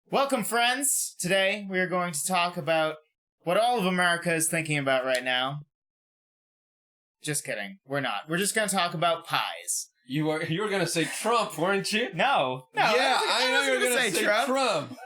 Welcome, friends! Today, we are going to talk about what all of America is thinking about right now. Just kidding. We're not. We're just going to talk about pies. You were going to say Trump, weren't you? No. Yeah, I know you were going to say Trump.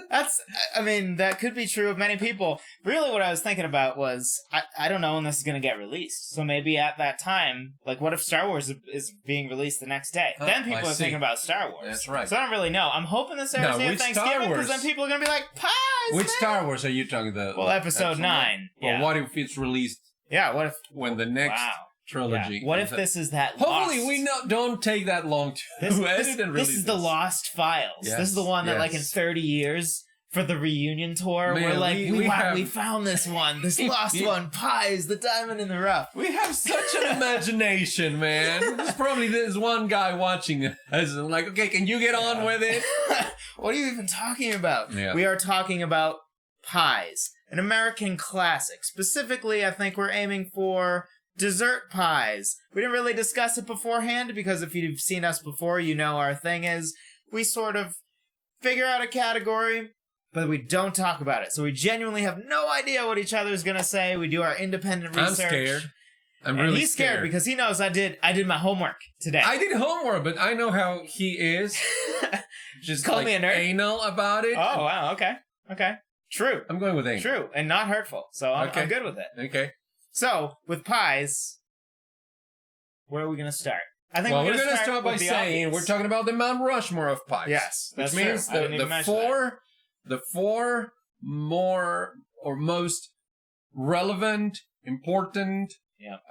That could be true of many people. Really, what I was thinking about was, I don't know when this is going to get released. So maybe at that time, like, what if Star Wars is being released the next day? Then people are thinking about Star Wars. That's right. So I don't really know. I'm hoping this airs near Thanksgiving, because then people are going to be like, pies, Which Star Wars are you talking about? Well, episode 9. Well, yeah. What if it's released? Yeah, what if... When the next... trilogy. Yeah. What if this is that Hopefully lost... don't take that long to edit and release this is the Lost Files. Yes. This is the one that, like, in 30 years, for the reunion tour, we're like, we found this one. This lost one. Pies, the diamond in the rough. We have such an imagination, man. There's probably this one guy watching us and like, okay, can you get on with it? What are you even talking about? Yeah. We are talking about pies. An American classic. Specifically, I think we're aiming for... dessert pies. We didn't really discuss it beforehand because if you've seen us before, you know our thing is we sort of figure out a category, but we don't talk about it. So we genuinely have no idea what each other is going to say. We do our independent research. I'm scared. I'm and really he's scared because he knows I did my homework today. I did homework, but I know how he is. Just call like me a nerd. Anal about it. Oh, wow. Okay. True. I'm going with anal. True. And not hurtful. So I'm good with it. Okay. So, with pies, where are we going to start? I think we're going to start by saying we're talking about the Mount Rushmore of pies. Yes, which means the four more or most relevant, important,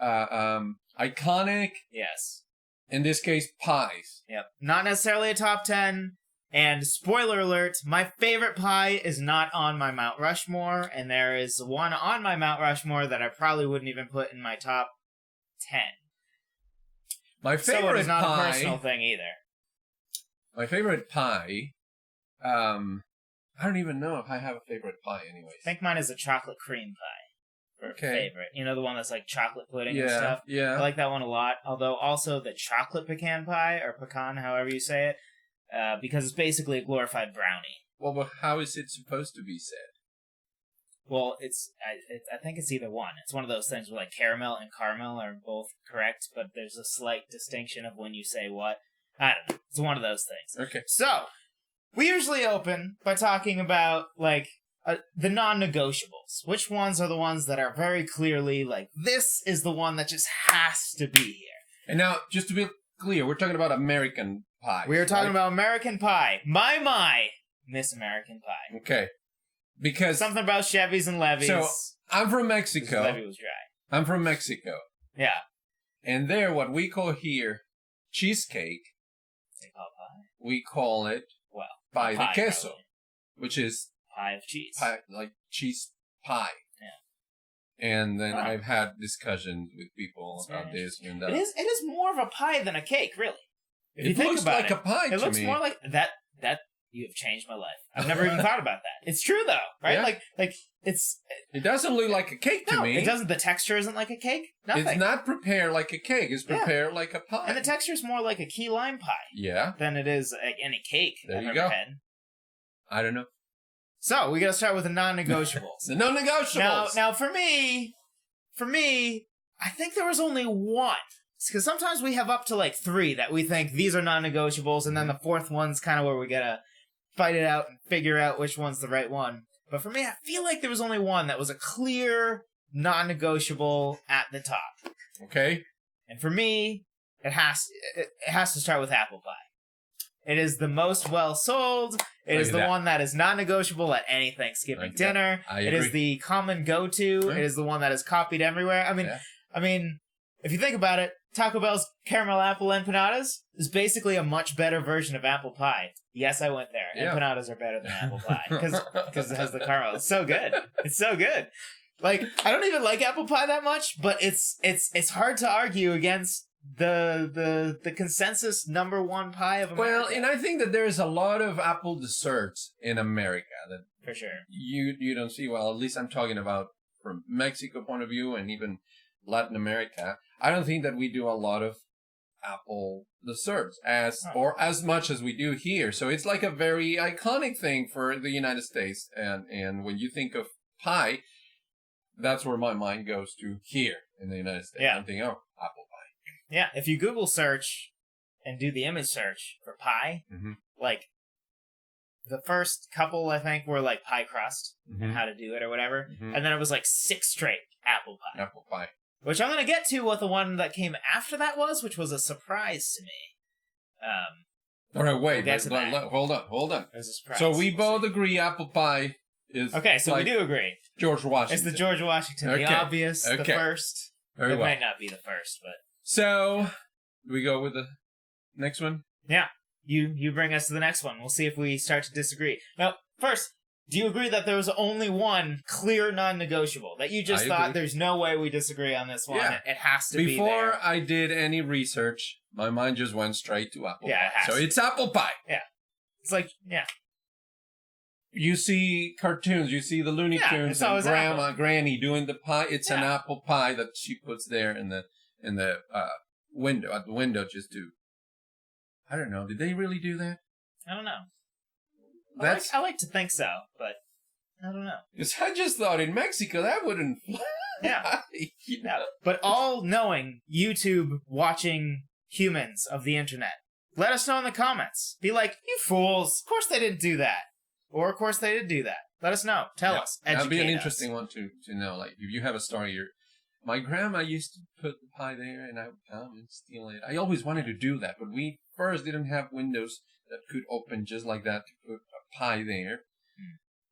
iconic. Yes. In this case, pies. Yep. Not necessarily a top 10. And spoiler alert, my favorite pie is not on my Mount Rushmore, and there is one on my Mount Rushmore that I probably wouldn't even put in my top 10. My favorite so it is not pie, a personal thing either. My favorite pie, I don't even know if I have a favorite pie anyways. I think mine is a chocolate cream pie. Favorite. You know, the one that's like chocolate pudding and stuff? Yeah. I like that one a lot. Although also the chocolate pecan pie, or pecan, however you say it, because it's basically a glorified brownie. Well, but how is it supposed to be said? Well, I think it's either one. It's one of those things where like caramel and caramel are both correct, but there's a slight distinction of when you say what. I don't know. It's one of those things. Okay. So, we usually open by talking about, like, the non-negotiables. Which ones are the ones that are very clearly, like, this is the one that just has to be here. And now, just to be clear, we're talking about American pie. We are talking about American pie. My, Miss American Pie. Okay. Because... something about Chevys and Levies. So, I'm from Mexico. Levy was dry. I'm from Mexico. Yeah. And there, what we call here cheesecake, they call it pie? We call it pie de queso, probably. Which is... pie of cheese. Pie, like cheese pie. Yeah. And then I've had discussions with people about this and that. It is more of a pie than a cake, really. If you think looks about like a pie to me. It looks more like that. You have changed my life. I've never even thought about that. It's true though, right? Yeah. Like it's. It doesn't look like a cake to me. It doesn't. The texture isn't like a cake. Nothing. It's not prepared like a cake. It's prepared like a pie. And the texture is more like a key lime pie. Yeah. Than it is like any cake there I've you ever go. had. I don't know. So we got to start with the non-negotiables. The non-negotiables. Now for me, I think there was only one. Because sometimes we have up to like 3 that we think these are non-negotiables, and then the 4th one's kind of where we gotta fight it out and figure out which one's the right one. But for me, I feel like there was only one that was a clear non-negotiable at the top. Okay. And for me, it has to start with apple pie. It is the most well sold. It is the one that is non-negotiable at any Thanksgiving dinner. It is the common go-to. It is the one that is copied everywhere. I mean, if you think about it, Taco Bell's caramel apple empanadas is basically a much better version of apple pie. Yes, I went there. Yeah. Empanadas are better than apple pie because it has the caramel. It's so good. It's so good. Like, I don't even like apple pie that much, but it's hard to argue against the consensus number 1 pie of America. Well, and I think that there's a lot of apple desserts in America that for sure you don't see. Well, at least I'm talking about from Mexico point of view and even Latin America. I don't think that we do a lot of apple desserts as much as we do here. So it's like a very iconic thing for the United States. And when you think of pie, that's where my mind goes to here in the United States. Yeah. I'm thinking, oh, apple pie. Yeah, if you Google search and do the image search for pie, like the first couple, I think, were like pie crust and how to do it or whatever. And then it was like 6 straight apple pie. Apple pie. Which I'm going to get to what the one that came after that was, which was a surprise to me. All right, wait. Hold on. It was a surprise. So we both agree apple pie is... Okay, so like we do agree. George Washington. It's the George Washington, the obvious, the first. Very it well. might not be the first, but... So, we go with the next one? Yeah. You bring us to the next one. We'll see if we start to disagree. Now, first, do you agree that there was only one clear non-negotiable? That you just thought there's no way we disagree on this one? Yeah. It has to be there. Before I did any research, my mind just went straight to apple pie. So it's apple pie. Yeah. It's like, yeah. You see cartoons, you see the Looney Tunes and Grandma, Granny doing the pie. It's an apple pie that she puts there in the window, at the window just to... I don't know. Did they really do that? I don't know. I like to think so, but I don't know. Because I just thought in Mexico that wouldn't fly. Yeah. You know? But all knowing YouTube watching humans of the internet, let us know in the comments. Be like, you fools. Of course they didn't do that. Or of course they did do that. Let us know. Tell us. That'd be an interesting one to know. Like, if you have a story, my grandma used to put the pie there, and I would come and steal it. I always wanted to do that, but we first didn't have windows that could open just like that to put a pie there.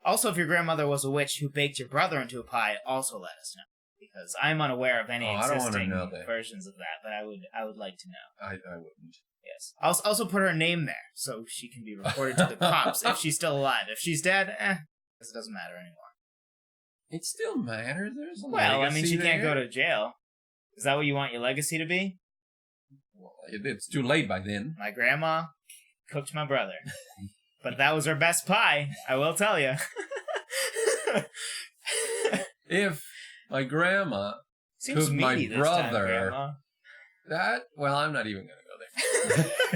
Also, if your grandmother was a witch who baked your brother into a pie, also let us know. Because I'm unaware of any existing versions of that, but I would like to know. I wouldn't. Yes. I'll also put her name there, so she can be reported to the cops if she's still alive. If she's dead, it doesn't matter anymore. It still matters. There's a legacy I mean, she there. Can't go to jail. Is that what you want your legacy to be? Well, it's too late by then. My grandma cooked my brother. But that was her best pie, I will tell you. If my grandma cooked my brother... Well, I'm not even going to go there.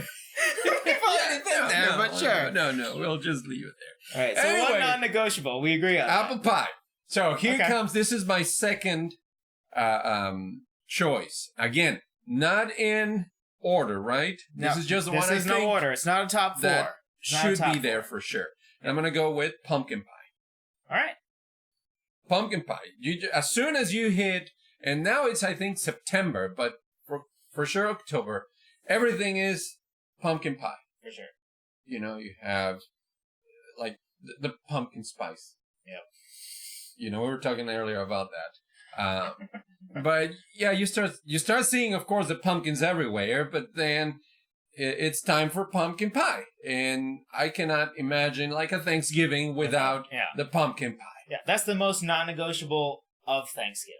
We've already been there, but sure. No, we'll just leave it there. All right, so anyway, one non-negotiable. We agree on apple pie. So here comes, this is my second choice. Again, not in order, right? No, this is just the one I think. This is no order. It's not a top 4. That should be there for sure. And I'm going to go with pumpkin pie. All right. Pumpkin pie. As soon as you hit, and now it's, I think, September, but for sure October, everything is pumpkin pie. For sure. You know, you have, like, the pumpkin spice. Yep. You know, we were talking earlier about that. But yeah, you start seeing, of course, the pumpkins everywhere, but then it's time for pumpkin pie. And I cannot imagine like a Thanksgiving without the pumpkin pie. Yeah, that's the most non-negotiable of Thanksgiving.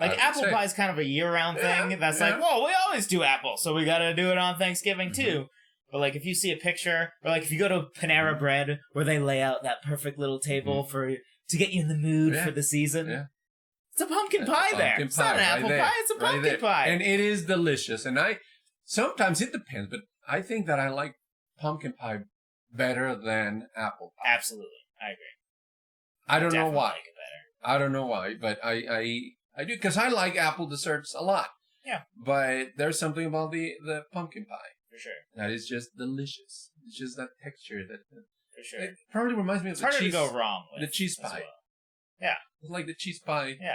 Like, apple pie is kind of a year-round thing. That's like, whoa, we always do apple, so we gotta do it on Thanksgiving too. But like, if you see a picture, or like if you go to Panera Bread, where they lay out that perfect little table to get you in the mood for the season, it's a pumpkin pie there. It's not an apple pie, it's a pumpkin pie. And it is delicious. And sometimes it depends, but I think that I like pumpkin pie better than apple pie. Absolutely, I agree. I don't know why. Like it better. I don't know why, but I do, because I like apple desserts a lot. Yeah. But there's something about the pumpkin pie. For sure. That is just delicious. It's just that texture that... For sure. It probably reminds me of the cheese... It's harder to go wrong with. The cheese pie. Well. Yeah. It's like the cheese pie. Yeah.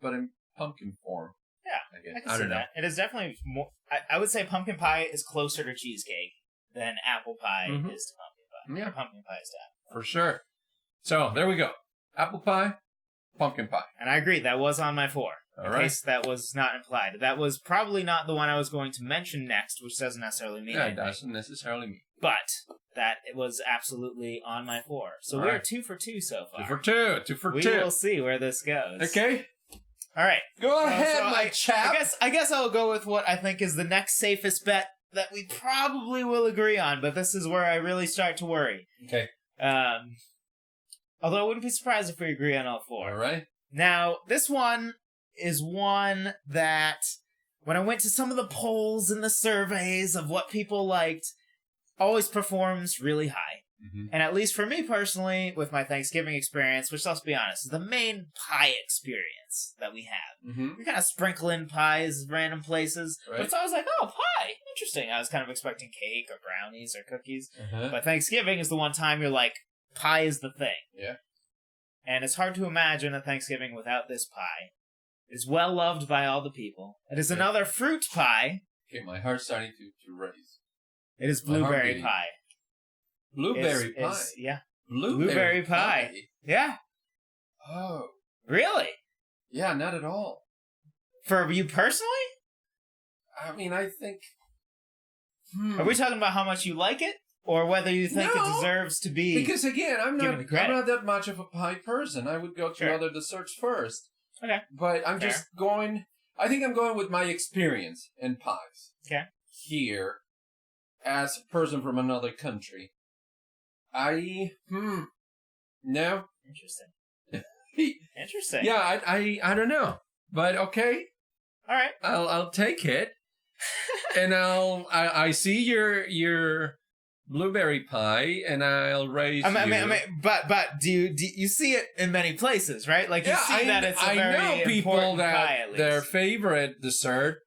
But in pumpkin form. Yeah. I can see that. It is definitely more... I would say pumpkin pie is closer to cheesecake than apple pie is to pumpkin pie. Yeah. Or pumpkin pie is to apple. For sure. So, there we go. Apple pie, pumpkin pie. And I agree, that was on my 4. All in right. case that was not implied. That was probably not the one I was going to mention next, which doesn't necessarily mean anything. It doesn't necessarily mean. But that it was absolutely on my 4. So we're 2 for 2 so far. 2 for 2. We will see where this goes. Okay. All right. Go ahead, my chap. I guess I'll go with what I think is the next safest bet that we probably will agree on, but this is where I really start to worry. Okay. Although I wouldn't be surprised if we agree on all 4. All right. Now, this one is one that when I went to some of the polls and the surveys of what people liked, always performs really high. Mm-hmm. And at least for me personally, with my Thanksgiving experience, which let's be honest, is the main pie experience that we have. Mm-hmm. We kind of sprinkle in pies random places, Right. but it's always like, oh, pie, interesting. I was kind of expecting cake or brownies or cookies, Uh-huh. but Thanksgiving is the one time you're like, pie is the thing. Yeah. And it's hard to imagine a Thanksgiving without this pie. It is well loved by all the people. It is another fruit pie. Okay, my heart's starting to raise. It is blueberry pie. Blueberry pie? Yeah. Blueberry pie. Yeah. Oh. Really? Yeah, not at all. For you personally? I mean, I think... Are we talking about how much you like it? Or whether you think it deserves to be... Because again, I'm not that much of a pie person. I would go to other desserts first. Okay. But I'm just going... I think I'm going with my experience in pies. Okay. Here, as a person from another country. No. Interesting. Interesting. Yeah, I don't know. But okay. All right. I'll take it. And I see your blueberry pie, and I'll raise but do you see it in many places, right? Like you see that it's a very know people important that pie, at least. Their favorite dessert,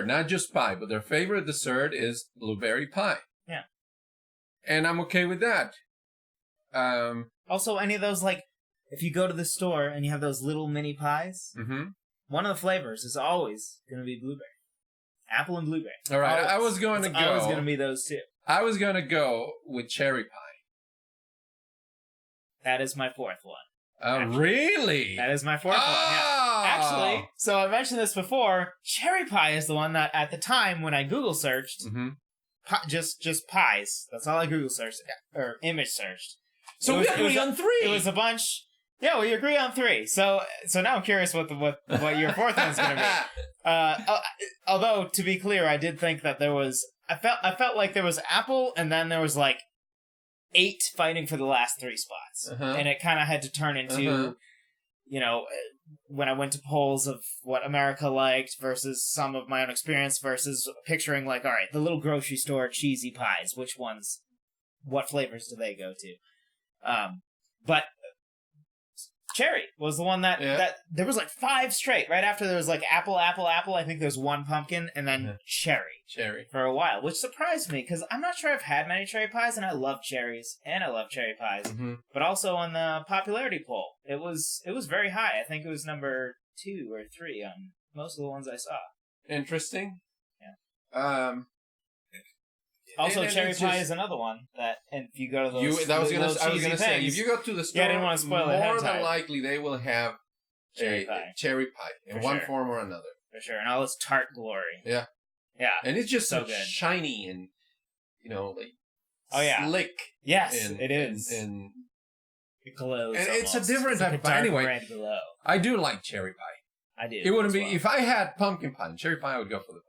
not just pie, but their favorite dessert is blueberry pie. Yeah. And I'm okay with that. Also, any of those, like, if you go to the store and you have those little mini pies, one of the flavors is always going to be blueberry. Apple and blueberry. All right, I was going to go. Always going to be those two. I was going to go with cherry pie. That is my fourth one. Really? That is my fourth one, yeah. Actually, so I mentioned this before, cherry pie is the one that, at the time, when I Google searched, just pies. That's all I Google searched, or image searched. So we agree on 3. It was a bunch... Yeah, we agree on 3. So now I'm curious what your fourth one's going to be. Although, to be clear, I did think that there was... I felt like there was apple, and then there was like 8 fighting for the last 3 spots. And it kind of had to turn into, you know, when I went to polls of what America liked versus some of my own experience versus picturing like, all right, the little grocery store cheesy pies, which ones, what flavors do they go to? But cherry was the one that there was like 5 straight. Right after there was like apple. I think there's 1 pumpkin, and then cherry for a while, which surprised me because I'm not sure I've had many cherry pies, and I love cherries and I love cherry pies. But also on the popularity poll, it was very high. I think it was number 2 or 3 on most of the ones I saw. Interesting. Yeah. Also, cherry pie is another one that, and if you go to those, I was gonna say, if you go to the store, I didn't want to spoil it. More than likely, they will have cherry pie in one form or another. For sure, and all its tart glory. Yeah, and it's just so good, shiny and like slick. Yes, it is, and it glows. And it's a different type of pie. Anyway, red glow. I do like cherry pie. I do. It wouldn't be if I had pumpkin pie and cherry pie. I would go for the pumpkin.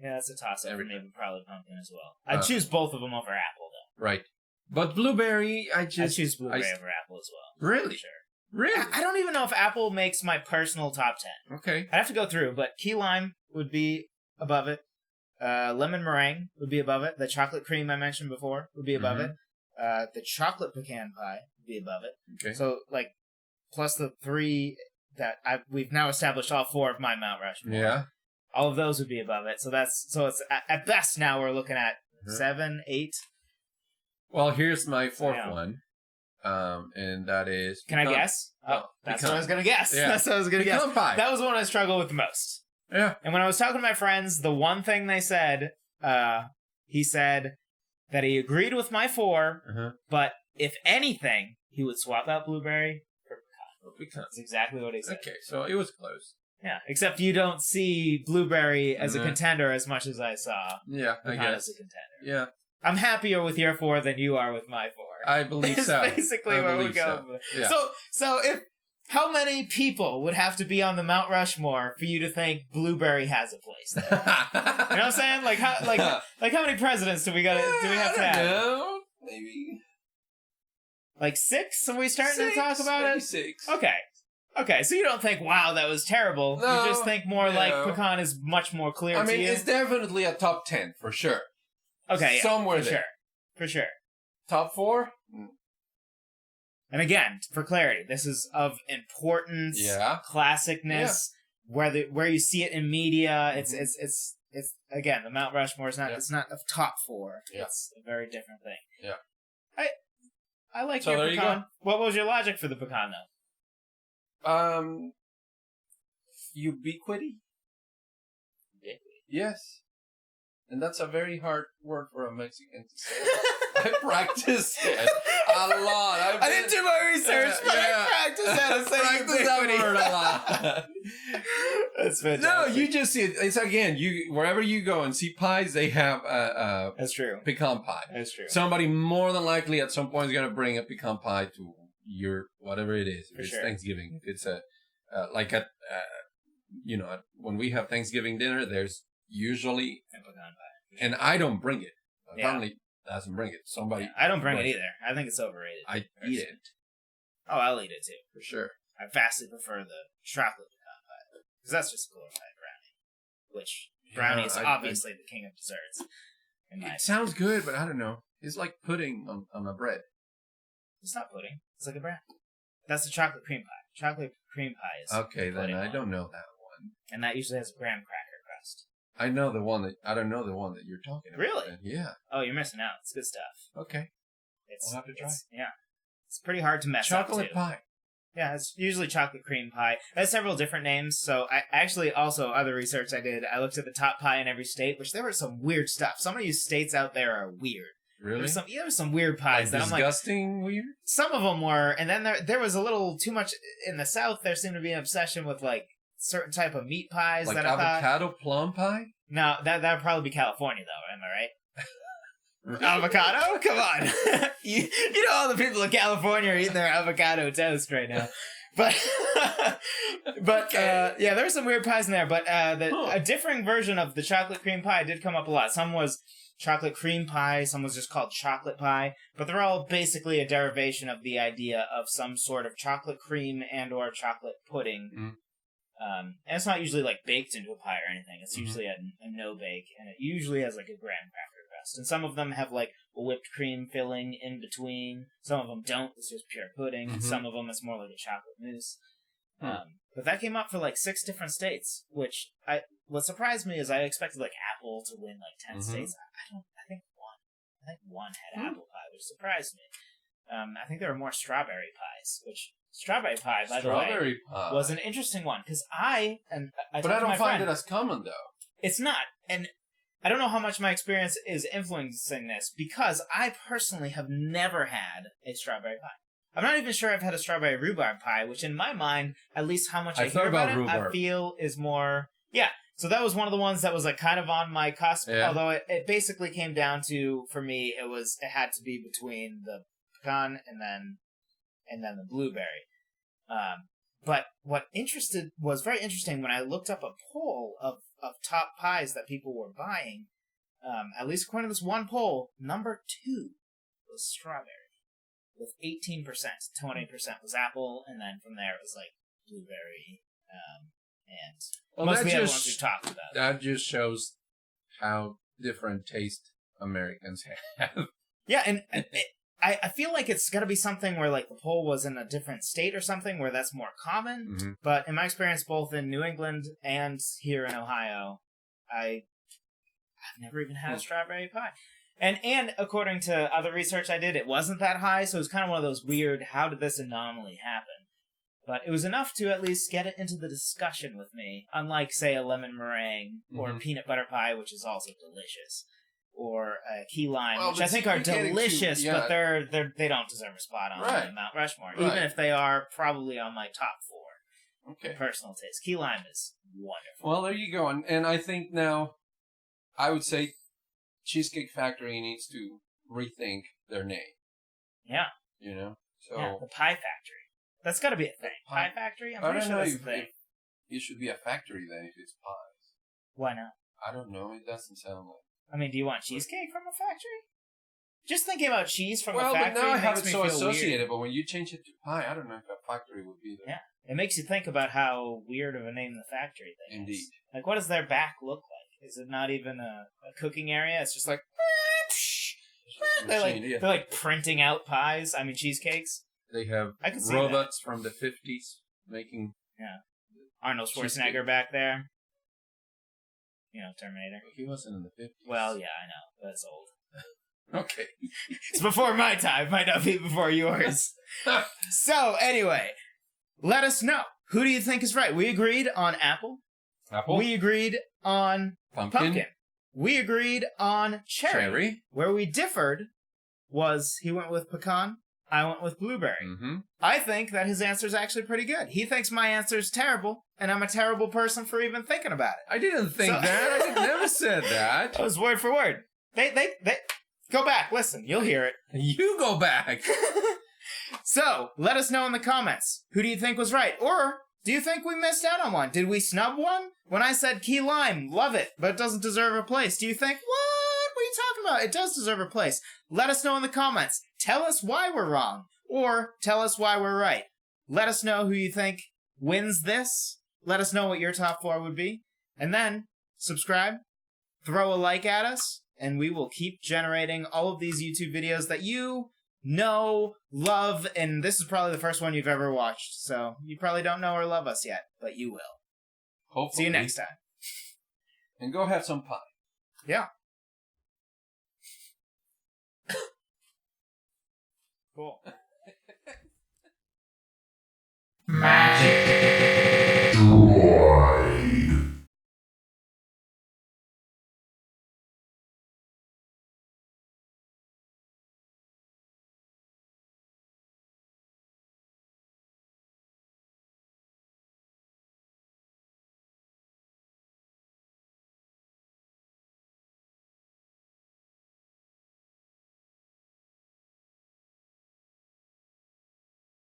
Yeah, that's a toss-up for me, but probably pumpkin as well. I'd choose both of them over apple, though. Right. But blueberry, I'd choose blueberry over apple as well. Really? Sure. Really? I don't even know if apple makes my personal top 10. Okay. I'd have to go through, but key lime would be above it. Lemon meringue would be above it. The chocolate cream I mentioned before would be above it. The chocolate pecan pie would be above it. Okay. So, like, plus the 3 that we've now established all 4 of my Mount Rushmore. Yeah. All of those would be above it. So it's at best now we're looking at 7, 8. Well, here's my 4th one. And that is... Can I guess? That's what I was going to guess. Yeah. That's what I was going to guess. Pie. That was the one I struggled with the most. Yeah. And when I was talking to my friends, the one thing they said, he said that he agreed with my 4, but if anything, he would swap out blueberry for pecan. That's exactly what he said. Okay, so it was close. Yeah, except you don't see blueberry as a contender as much as I saw. Yeah, I guess. As a contender. Yeah. I'm happier with your 4 than you are with my 4. I believe so. That's basically where we go. Yeah. So if how many people would have to be on the Mount Rushmore for you to think blueberry has a place there? You know what I'm saying? Like how many presidents do we have to have? I don't know. Maybe like 6? Are we starting to talk about it? 6. Okay. Okay, so you don't think, wow, that was terrible. No, you just think more like pecan is much more clear to you. I mean, it's definitely a top 10, for sure. Okay, yeah, somewhere for there. For sure. Top 4? And again, for clarity, this is of importance, classicness, where you see it in media. It's again, the Mount Rushmore is not it's not of top 4. Yeah. It's a very different thing. Yeah. I like so your there pecan. You go. What was your logic for the pecan though? Ubiquity. Yes. And that's a very hard word for a Mexican to say. I practiced it a lot. I didn't do my research, but I practiced that word a lot. That's fantastic. No, you just see it. It's again, wherever you go and see pies, they have that's true. Pecan pie. That's true. Somebody more than likely at some point is going to bring a pecan pie to your whatever it is. If it's Thanksgiving, if it's when we have Thanksgiving dinner, there's usually a pecan pie. And I don't bring it. Apparently, doesn't bring it. Somebody. I don't bring it either. I think it's overrated. I eat it. Oh, I'll eat it too. For sure. I vastly prefer the chocolate pecan pie. Because that's just a glorified brownie. Which, brownie is obviously the king of desserts. It sounds good, but I don't know. It's like pudding on a bread. It's not pudding. It's like a brownie. That's the chocolate cream pie. Chocolate cream pie is okay, then I don't know that one. And that usually has a graham cracker crust. I know the one that you're talking about. Really? Yeah. Oh, you're missing out. It's good stuff. Okay. I'll have to try. It's pretty hard to mess up, chocolate pie. Yeah, it's usually chocolate cream pie. It has several different names. So I actually also other research I did. I looked at the top pie in every state, which there were some weird stuff. Some of these states out there are weird. Really? There were some weird pies that I'm like disgusting weird. Some of them were, and then there was a little too much in the South. There seemed to be an obsession with like certain type of meat pies, like that avocado plum pie. No, that would probably be California though. Am I right? Avocado? Come on. you know all the people in California are eating their avocado toast right now. But there were some weird pies in there. But a differing version of the chocolate cream pie did come up a lot. Some was chocolate cream pie, some was just called chocolate pie. But they're all basically a derivation of the idea of some sort of chocolate cream and or chocolate pudding. Mm. And it's not usually like baked into a pie or anything. It's usually a no bake, and it usually has like a graham cracker crust. And some of them have like a whipped cream filling in between. Some of them don't. It's just pure pudding. And some of them it's more like a chocolate mousse. But that came up for like 6 different states, which what surprised me is I expected like Apple to win like 10 states. I think one had apple pie, which surprised me. I think there were more strawberry pies, which strawberry pie, by the way, was an interesting one because I don't find it as common though. It's not, and I don't know how much my experience is influencing this because I personally have never had a strawberry pie. I'm not even sure I've had a strawberry rhubarb pie, which in my mind, at least how much I hear about it, I feel is more. Yeah, so that was one of the ones that was like kind of on my cusp. Yeah. Although it basically came down to, for me, it had to be between the pecan and then the blueberry. But what was very interesting when I looked up a poll of top pies that people were buying. At least according to this one poll, number 2 was strawberry. With 18%, 20% was apple, and then from there it was like blueberry, and most of the other ones we talked about. That just shows how different taste Americans have. Yeah, and I feel like it's got to be something where like the poll was in a different state or something where that's more common. Mm-hmm. But in my experience, both in New England and here in Ohio, I've never even had a strawberry pie. And according to other research I did, it wasn't that high, so it was kind of one of those weird, how did this anomaly happen? But it was enough to at least get it into the discussion with me, unlike, say, a lemon meringue or peanut butter pie, which is also delicious, or a key lime, which I think are delicious, but they don't deserve a spot on Mount Rushmore, even if they are probably on my top 4. Okay. Personal taste. Key lime is wonderful. Well, there you go. And I think now, I would say Cheesecake Factory needs to rethink their name. Yeah. You know? So the Pie Factory. That's got to be a thing. Pie Factory? I'm pretty sure that's a thing. It should be a factory then if it's pies. Why not? I don't know. It doesn't sound like... I mean, do you want cheesecake from a factory? Just thinking about cheese from a factory but now I have it so associated, weird. But when you change it to pie, I don't know if a factory would be there. It makes you think about how weird of a name the factory thing Indeed. is. Like, what does their back look like? Is it not even a cooking area? It's just like... They're like printing out pies. I mean, cheesecakes. They have I can see robots from the 50s making... Yeah. Arnold Schwarzenegger back there. You know, Terminator. He wasn't in the 50s. Well, yeah, I know. That's old. Okay. It's before my time. Might not be before yours. So, anyway, let us know. Who do you think is right? We agreed on apple. Apple. We agreed on pumpkin. We agreed on Cherry. Where we differed was he went with pecan, I went with blueberry. Mm-hmm. I think that his answer is actually pretty good. He thinks my answer is terrible, and I'm a terrible person for even thinking about it. I didn't think that. I never said that. That was word for word. They go back. Listen, you'll hear it. You go back. So, let us know in the comments. Who do you think was right? Or, do you think we missed out on one? Did we snub one? When I said key lime, love it, but it doesn't deserve a place. Do you think, what are you talking about? It does deserve a place. Let us know in the comments. Tell us why we're wrong. Or, tell us why we're right. Let us know who you think wins this. Let us know what your top 4 would be. And then, subscribe, throw a like at us, and we will keep generating all of these YouTube videos that you know, love, and this is probably the first one you've ever watched, so you probably don't know or love us yet, but you will. Hopefully. See you next time. And go have some pie. Yeah. Cool.